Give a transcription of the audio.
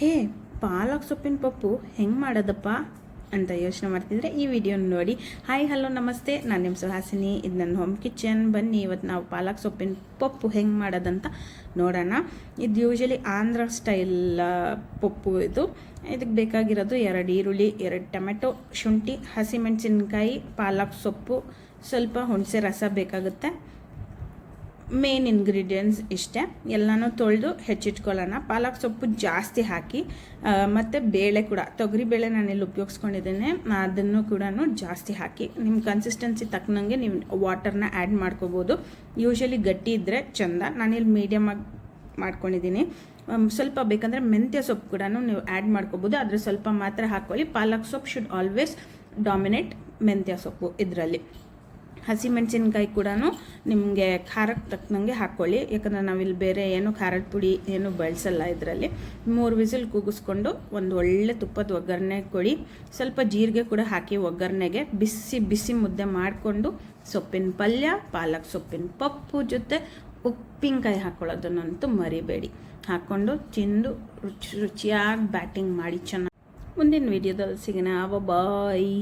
ಹೇ, ಪಾಲಕ್ ಸೊಪ್ಪಿನ ಪಪ್ಪು ಹೆಂಗೆ ಮಾಡೋದಪ್ಪ ಅಂತ ಯೋಚನೆ ಮಾಡ್ತಿದ್ರೆ ಈ ವಿಡಿಯೋನ ನೋಡಿ. ಹಾಯ್ ಹಲೋ ನಮಸ್ತೆ, ನಾನು ನಿಮ್ಮ ಸುಹಾಸಿನಿ. ಇದು ನನ್ನ ಹೋಮ್ ಕಿಚನ್. ಬನ್ನಿ ಇವತ್ತು ನಾವು ಪಾಲಕ್ ಸೊಪ್ಪಿನ ಪಪ್ಪು ಹೆಂಗೆ ಮಾಡೋದಂತ ನೋಡೋಣ. ಇದು ಯೂಶಲಿ ಆಂಧ್ರ ಸ್ಟೈಲ್ ಪಪ್ಪು. ಇದಕ್ಕೆ ಬೇಕಾಗಿರೋದು 2 ಈರುಳ್ಳಿ, 2 ಟೊಮೆಟೊ, ಶುಂಠಿ, ಹಸಿಮೆಣಸಿನ್ಕಾಯಿ, ಪಾಲಕ್ ಸೊಪ್ಪು, ಸ್ವಲ್ಪ ಹುಣಸೆ ರಸ ಬೇಕಾಗುತ್ತೆ. ಮೇನ್ ಇಂಗ್ರೀಡಿಯೆಂಟ್ಸ್ ಇಷ್ಟೇ. ಎಲ್ಲನೂ ತೊಳೆದು ಹೆಚ್ಚಿಟ್ಕೊಳ್ಳೋಣ. ಪಾಲಕ್ ಸೊಪ್ಪು ಜಾಸ್ತಿ ಹಾಕಿ, ಮತ್ತು ಬೇಳೆ ಕೂಡ, ತೊಗರಿ ಬೇಳೆ ನಾನಿಲ್ಲಿ ಉಪಯೋಗಿಸ್ಕೊಂಡಿದ್ದೇನೆ, ಅದನ್ನು ಕೂಡ ಜಾಸ್ತಿ ಹಾಕಿ ನಿಮ್ಮ ಕನ್ಸಿಸ್ಟೆನ್ಸಿ ತಕ್ಕನಂಗೆ ನೀವು ವಾಟರ್ನ ಆ್ಯಡ್ ಮಾಡ್ಕೋಬೋದು. ಯೂಶಲಿ ಗಟ್ಟಿ ಇದ್ದರೆ ಚೆಂದ. ನಾನಿಲ್ಲಿ ಮೀಡಿಯಮಾಗಿ ಮಾಡ್ಕೊಂಡಿದ್ದೀನಿ. ಸ್ವಲ್ಪ ಬೇಕಂದರೆ ಮೆಂತ್ಯ ಸೊಪ್ಪು ಕೂಡ ನೀವು ಆ್ಯಡ್ ಮಾಡ್ಕೋಬೋದು, ಆದರೆ ಸ್ವಲ್ಪ ಮಾತ್ರ ಹಾಕ್ಕೊಳ್ಳಿ. ಪಾಲಕ್ ಸೊಪ್ಪು ಶುಡ್ ಆಲ್ವೇಸ್ ಡಾಮಿನೇಟ್ ಮೆಂತ್ಯ ಸೊಪ್ಪು ಇದರಲ್ಲಿ. ಹಸಿಮೆಣಸಿನ್ಕಾಯಿ ಕೂಡ ನಿಮಗೆ ಖಾರಕ್ಕೆ ತಕ್ಕನಂಗೆ ಹಾಕ್ಕೊಳ್ಳಿ, ಯಾಕಂದರೆ ನಾವಿಲ್ಲಿ ಬೇರೆ ಏನು ಖಾರದ ಪುಡಿ ಏನು ಬಳಸಲ್ಲ ಇದರಲ್ಲಿ. 3 ವಿಸಿಲ್ ಕೂಗಿಸ್ಕೊಂಡು ಒಂದು ಒಳ್ಳೆ ತುಪ್ಪದ ಒಗ್ಗರಣೆ ಕೊಡಿ. ಸ್ವಲ್ಪ ಜೀರಿಗೆ ಕೂಡ ಹಾಕಿ ಒಗ್ಗರಣೆಗೆ ಬಿಸಿ ಬಿಸಿ ಮುದ್ದೆ ಮಾಡಿಕೊಂಡು ಸೊಪ್ಪಿನ ಪಲ್ಯ, ಪಾಲಕ್ ಸೊಪ್ಪಿನ ಪಪ್ಪು ಜೊತೆ ಉಪ್ಪಿನಕಾಯಿ ಹಾಕ್ಕೊಳ್ಳೋದನ್ನಂತೂ ಮರಿಬೇಡಿ. ಹಾಕ್ಕೊಂಡು ತಿಂದು ರುಚಿಯಾಗಿ ಬ್ಯಾಟಿಂಗ್ ಮಾಡಿ ಚೆನ್ನಾಗಿ. ಮುಂದಿನ ವಿಡಿಯೋದಲ್ಲಿ ಸಿಗೋಣ. ಬಾಯ್.